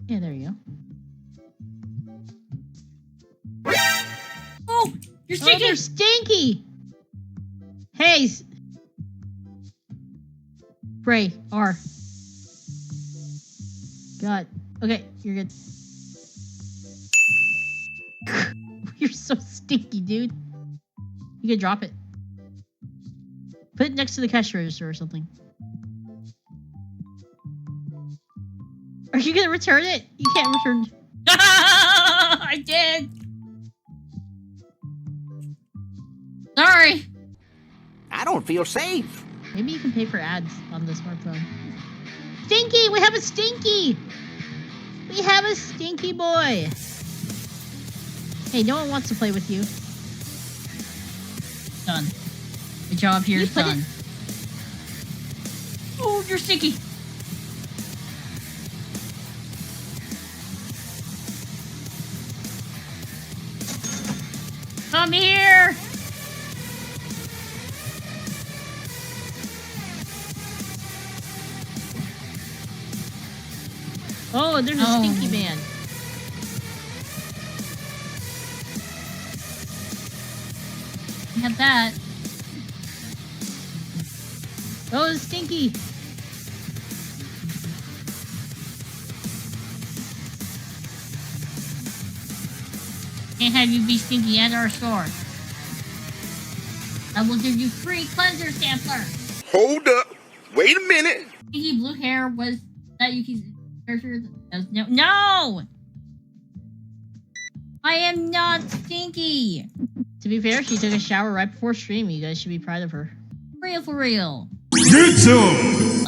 Yeah, there you go. Oh, you're stinky. Oh, they're stinky. Hey. Spray. R. God. Okay, you're good. You're so stinky, dude. You can drop it. Put it next to the cash register or something. Are you gonna return it? You can't return. I did. Sorry. I don't feel safe. Maybe you can pay for ads on the smartphone. Stinky! We have a Stinky! We have a Stinky boy! Hey, no one wants to play with you. Done. The job here is done. Oh, you're stinky. Come here. Oh, there's a Stinky man. You have that. Oh, it's Stinky. Can't have you be stinky at our store. I will give you free cleanser sampler. Hold up. Wait a minute. Stinky blue hair was that Yuki's character? No! I am not stinky. To be fair, she took a shower right before stream. You guys should be proud of her. For real. Get some!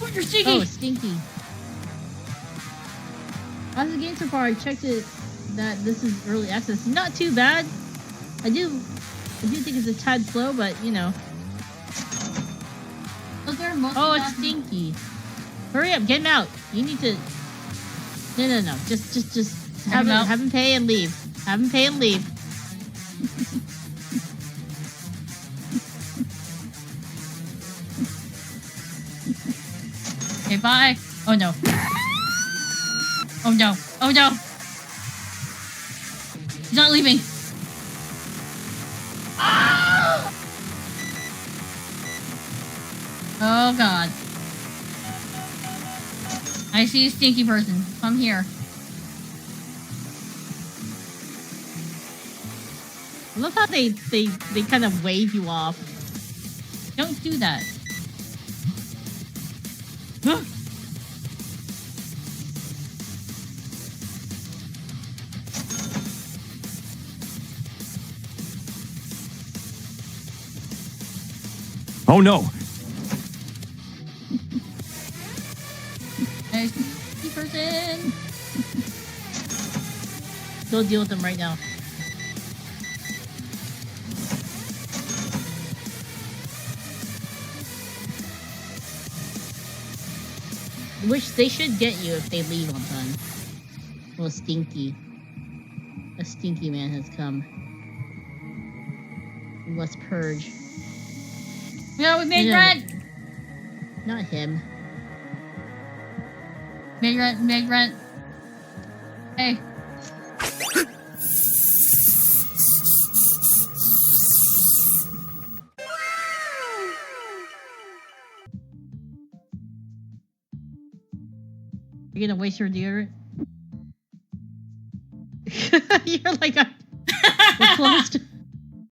Oh, you're stinky. Oh, Stinky. How's the game so far? I checked it that this is early access. Not too bad. I do think it's a tad slow, but you know. Oh, it's Stinky. Hurry up, get him out. You need to. No. Just have him pay and leave. Have him pay and leave. Okay, bye. Oh no. Oh no. Oh no. He's not leaving. Ah! Oh god. I see a stinky person. Come here. I love how they kind of wave you off. Don't do that. Oh no! Nice stinky person. Go deal with them right now. Which they should get you if they leave on time. Well, Stinky. A Stinky man has come. We must purge. No, we made rent. Not him. Made rent. Hey. You're gonna waste your deodorant? You're like, we're closed.